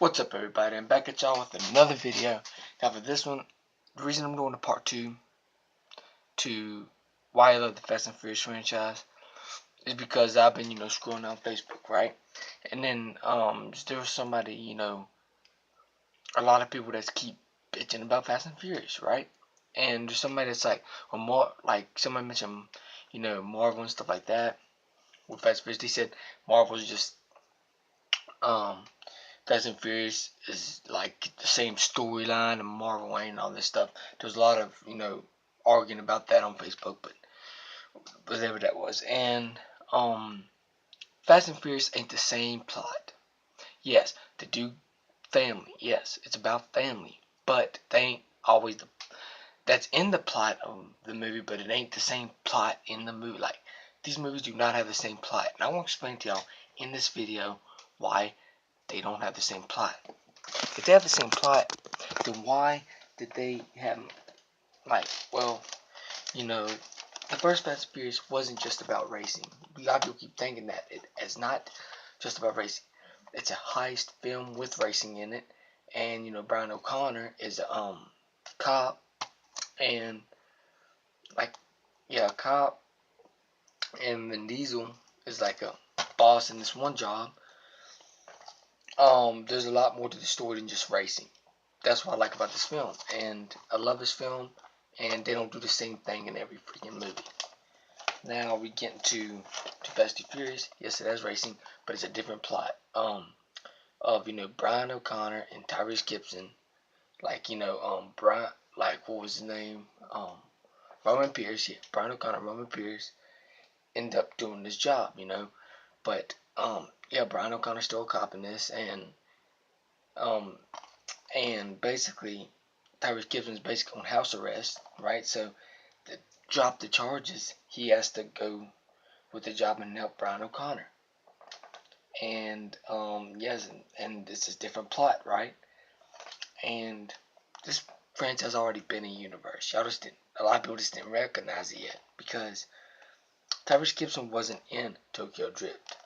What's up, everybody? I'm back at y'all with another video. Now for this one, the reason I'm doing a part 2 to why I love the Fast and Furious franchise is because I've been, scrolling on Facebook, right? And then there was somebody, a lot of people that keep bitching about Fast and Furious, right? And there's somebody that's like, or more like somebody mentioned, Marvel and stuff like that with Fast and Furious. They said Marvel's just Fast and Furious is like the same storyline and Marvel ain't and all this stuff. There's a lot of, arguing about that on Facebook, but whatever that was. And Fast and Furious ain't the same plot. Yes, they do family. Yes, it's about family. But they ain't always that's in the plot of the movie, but it ain't the same plot in the movie. Like, these movies do not have the same plot. And I want to explain to y'all in this video why they don't have the same plot. If they have the same plot, then why did they have, well, the first Fast and Furious wasn't just about racing. A lot of people keep thinking that it's not just about racing. It's a heist film with racing in it, and Brian O'Connor is a cop, and cop, and Vin Diesel is like a boss in this one job. There's a lot more to the story than just racing. That's what I like about this film, and I love this film, and they don't do the same thing in every freaking movie. Now we get into Fast and Furious. Yes, it has racing, but it's a different plot. Of Brian O'Connor and Tyrese Gibson, Brian, what was his name? Roman Pierce. Yeah, Brian O'Connor, Roman Pierce end up doing this job, but Brian O'Connor's still a cop in this, and basically Tyrese Gibson's basically on house arrest, right? So to drop the charges, he has to go with the job and help Brian O'Connor. And yes, and this is different plot, right? And this franchise has already been in universe. Y'all just didn't. A lot of people just didn't recognize it yet because Tyrese Gibson wasn't in Tokyo Drift,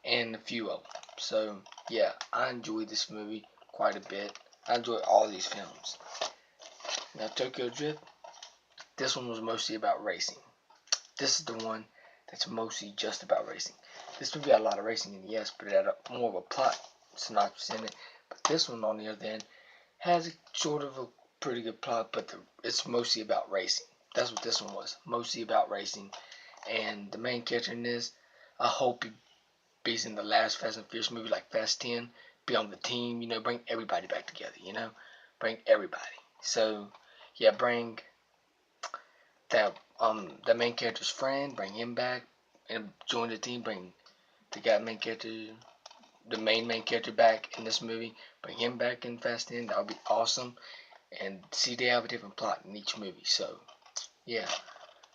and a few of them. So yeah, I enjoyed this movie quite a bit. I enjoy all these films. Now Tokyo Drift, this one was mostly about racing. This is the one that's mostly just about racing. This movie had a lot of racing in it, yes, but it had more of a plot synopsis in it. But this one, on the other hand, has sort of a pretty good plot, but it's mostly about racing. That's what this one was, mostly about racing. And the main character in this, I hope he be in the last Fast and Furious movie, like Fast 10, be on the team, bring everybody back together, bring everybody. So, yeah, bring the main character's friend, bring him back, and join the team, bring the main character back in this movie, bring him back in Fast 10, that would be awesome. And see, they have a different plot in each movie, so, yeah.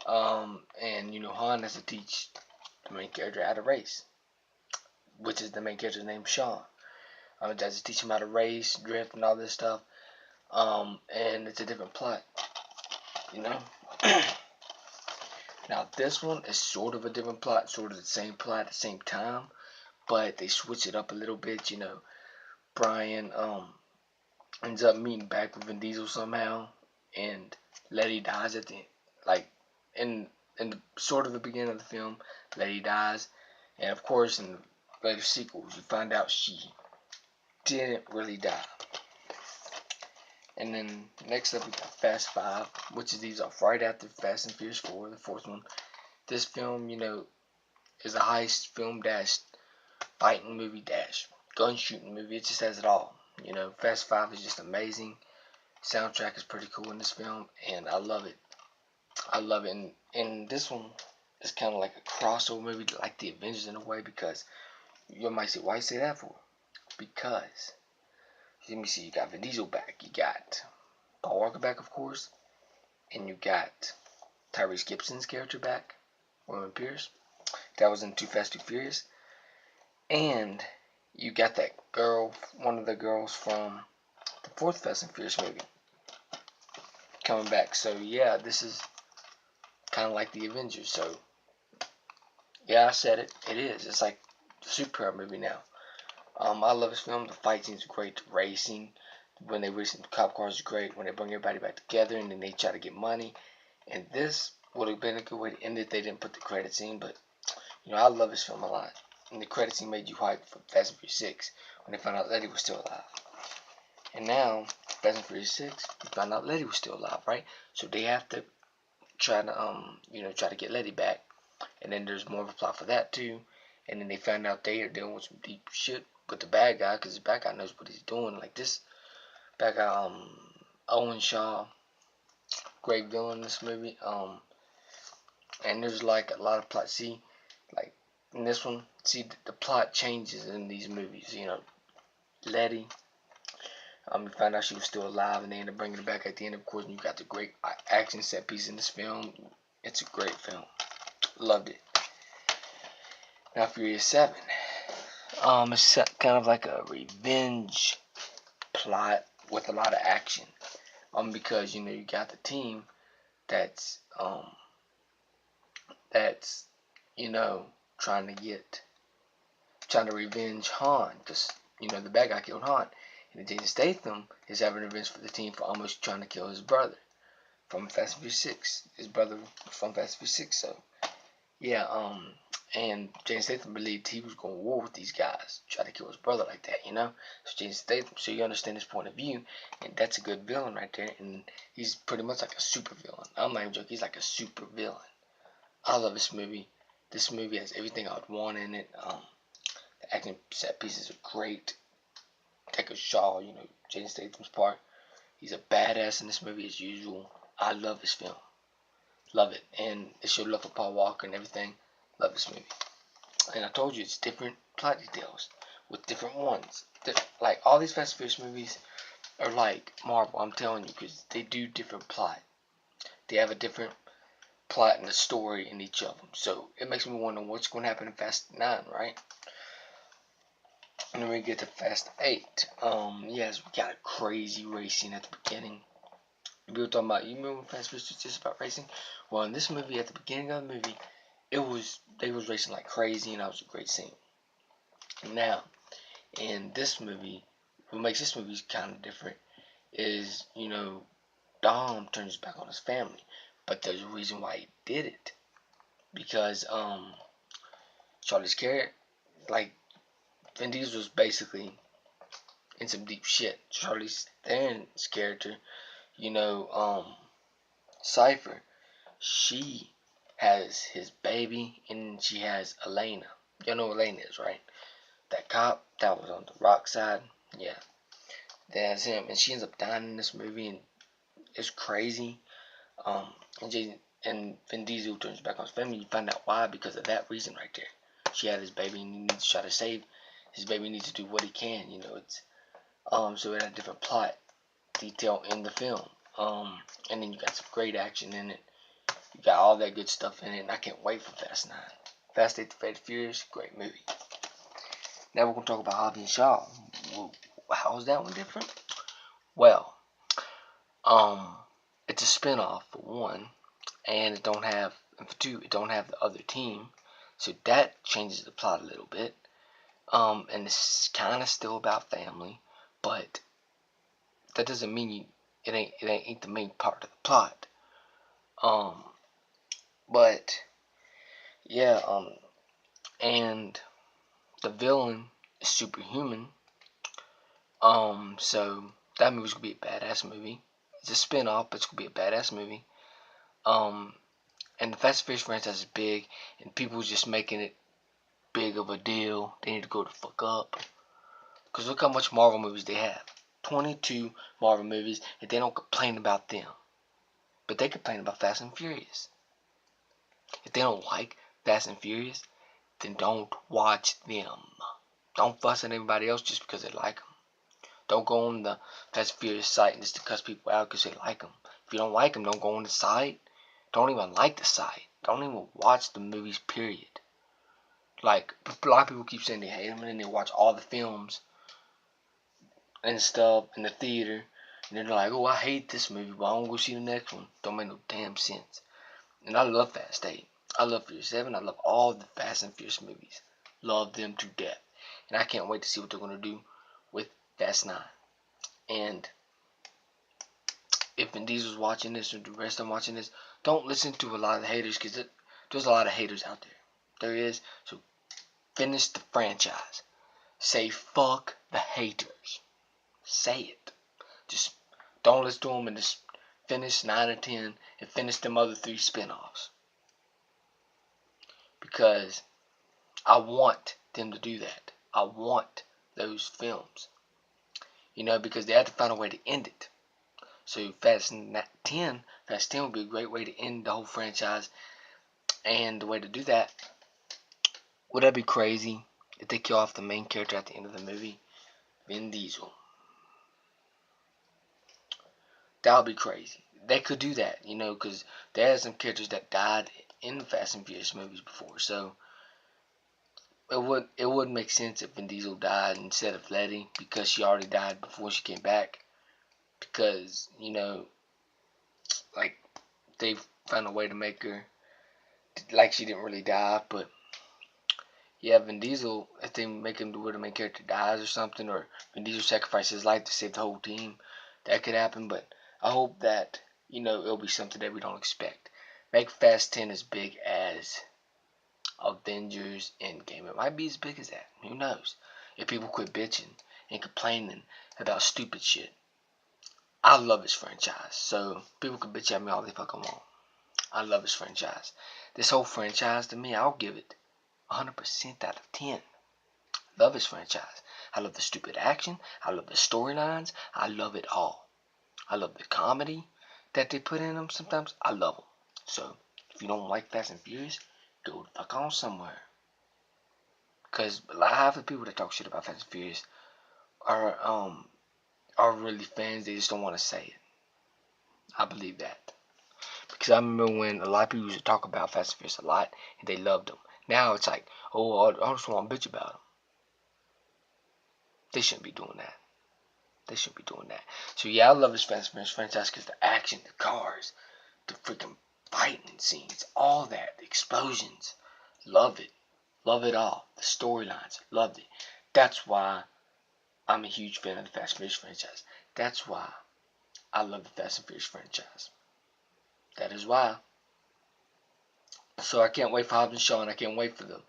And, Han has to teach the main character how to race, which is the main character's name, Sean. Has to teach him how to race, drift, and all this stuff. And it's a different plot, Now this one is sort of a different plot, sort of the same plot at the same time, but they switch it up a little bit. Brian ends up meeting back with Vin Diesel somehow, and Letty dies at the in the sort of the beginning of the film. Letty dies, and of course in the later sequels you find out she didn't really die. And then next up we got Fast 5, which is these off right after Fast and Furious 4, the fourth one. This film, is a heist film dash fighting movie dash gun shooting movie. It just has it all. Fast 5 is just amazing. Soundtrack is pretty cool in this film, and I love it. And this one is kind of like a crossover movie, like the Avengers in a way, because you might say, why you say that for? Because let me see, you got Vin Diesel back, you got Paul Walker back, of course, and you got Tyrese Gibson's character back, Roman Pierce. That was in Too Fast, Too Furious. And you got that girl, one of the girls from the fourth Fast and Furious movie, coming back. So yeah, this is kind of like the Avengers. So yeah, I said it. It is. It's like a superhero movie now. I love this film. The fight scenes are great. The racing, when they race in the cop cars, is great. When they bring everybody back together and then they try to get money. And this would have been a good way to end it if they didn't put the credit scene. But I love this film a lot. And the credit scene made you hype for Fast and Furious 6 when they found out Letty was still alive. And now, Fast and Furious 6, we found out Letty was still alive, right? So they have to try to try to get Letty back. And then there's more of a plot for that too. And then they found out they are dealing with some deep shit with the bad guy, because the bad guy knows what he's doing. Like this bad guy, Owen Shaw, great villain in this movie. And there's like a lot of plot. See, like in this one, see the plot changes in these movies. Letty. You found out she was still alive, and they ended up bringing her back at the end. Of course, and you got the great action set piece in this film. It's a great film. Loved it. Now, Furious 7. It's kind of like a revenge plot with a lot of action. Because you got the team that's trying to revenge Han, because the bad guy killed Han, and Jason Statham is having revenge for the team for almost trying to kill his brother from Fast and Furious 6. His brother from Fast and Furious 6. So yeah, and Jason Statham believed he was going to war with these guys, try to kill his brother like that, So Jason Statham, so you understand his point of view, and that's a good villain right there, and he's pretty much like a super villain. I'm not even joking, he's like a super villain. I love this movie. This movie has everything I would want in it. The action set pieces are great. Deckard Shaw, Jason Statham's part. He's a badass in this movie as usual. I love this film. Love it. And it showed love for Paul Walker and everything. Love this movie. And I told you, it's different plot details with different ones. Like, all these Fast and Furious movies are like Marvel, I'm telling you, because they do different plot. They have a different plot and the story in each of them. So it makes me wonder what's going to happen in Fast 9, right? And then we get to Fast 8. Yes, we got a crazy racing at the beginning. We were talking about, you remember when Fast Furious was just about racing? Well, in this movie, at the beginning of the movie, they was racing like crazy, and that was a great scene. Now, in this movie, what makes this movie kind of different is, Dom turns back on his family, but there's a reason why he did it, because Charlie's character, like Vin Diesel, was basically in some deep shit. Charlize Theron's character, Cypher, she has his baby, and she has Elena. You know who Elena is, right? That cop that was on the rock side. Yeah, that's him. And she ends up dying in this movie, and it's crazy. And Vin Diesel turns back on his family. You find out why, because of that reason right there. She had his baby, and he needs to try to save his baby. Needs to do what he can. It's so it had a different plot detail in the film. And then you got some great action in it. You got all that good stuff in it, and I can't wait for Fast 9. Fast 8 to Fast Furious, great movie. Now we're going to talk about Hobbs and Shaw. Well, how is that one different? Well, it's a spinoff for one, and for two, it don't have the other team, so that changes the plot a little bit. And it's kind of still about family, but that doesn't mean it ain't the main part of the plot. But yeah, and the villain is superhuman. So that movie's gonna be a badass movie. It's a spin-off, but it's gonna be a badass movie. And the Fast and Furious franchise is big, and people just making it big of a deal. They need to go the fuck up. Cause look how much Marvel movies they have. 22 Marvel movies, and they don't complain about them. But they complain about Fast and Furious. If they don't like Fast and Furious, then don't watch them. Don't fuss at anybody else just because they like them. Don't go on the Fast and Furious site and just to cuss people out because they like them. If you don't like them, don't go on the site. Don't even like the site. Don't even watch the movies, period. Like, a lot of people keep saying they hate them, and then they watch all the films and stuff in the theater, and then they're like, oh, I hate this movie, but I don't go see the next one. Don't make no damn sense. And I love Fast 8. I love Furious 7. I love all the Fast and Furious movies. Love them to death. and I can't wait to see what they're going to do with Fast 9. And if Vin Diesel's watching this or the rest of them watching this, don't listen to a lot of the haters, because there's a lot of haters out there. There is. So finish the franchise. Say fuck the haters. Say it. Just don't listen to them and just finish 9 or 10 and finish them other 3 spin-offs. Because I want them to do that. I want those films. Because they had to find a way to end it. So Fast 10 would be a great way to end the whole franchise. And the way to do that, would that be crazy if they kill off the main character at the end of the movie? Vin Diesel. That would be crazy. They could do that, because there are some characters that died in the Fast and Furious movies before. So it would make sense if Vin Diesel died instead of Letty, because she already died before she came back. Because, like, they found a way to make her like she didn't really die. But yeah, Vin Diesel, if they make him do where the main character dies or something, or Vin Diesel sacrifices his life to save the whole team, that could happen. But I hope that, it'll be something that we don't expect. Make Fast 10 as big as Avengers Endgame. It might be as big as that. Who knows? If people quit bitching and complaining about stupid shit. I love this franchise. So people can bitch at me all they fucking want. I love this franchise. This whole franchise, to me, I'll give it 100% out of 10. Love this franchise. I love the stupid action. I love the storylines. I love it all. I love the comedy that they put in them sometimes. I love them. So, if you don't like Fast and Furious, go the fuck on somewhere. Because a lot of the people that talk shit about Fast and Furious are really fans. They just don't want to say it. I believe that. Because I remember when a lot of people used to talk about Fast and Furious a lot, and they loved them. Now it's like, oh, I just want to bitch about them. They shouldn't be doing that. They shouldn't be doing that. So yeah, I love this Fast and Furious franchise because the action, the cars, the freaking fighting scenes, all that, the explosions. Love it. Love it all. The storylines. Loved it. That's why I'm a huge fan of the Fast and Furious franchise. That's why I love the Fast and Furious franchise. That is why. So I can't wait for Hobbs and Shaw, and I can't wait for them.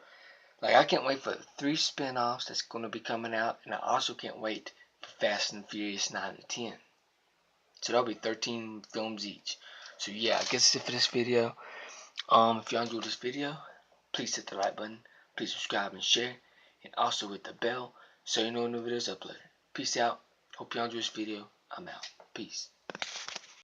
Like, I can't wait for the 3 spin-offs that's going to be coming out, and I also can't wait for Fast and Furious 9 and 10. So that'll be 13 films each. So yeah, I guess that's it for this video. If y'all enjoyed this video, please hit the like button, please subscribe and share, and also hit the bell so you know when new videos uploaded. Peace out. Hope y'all enjoyed this video. I'm out. Peace.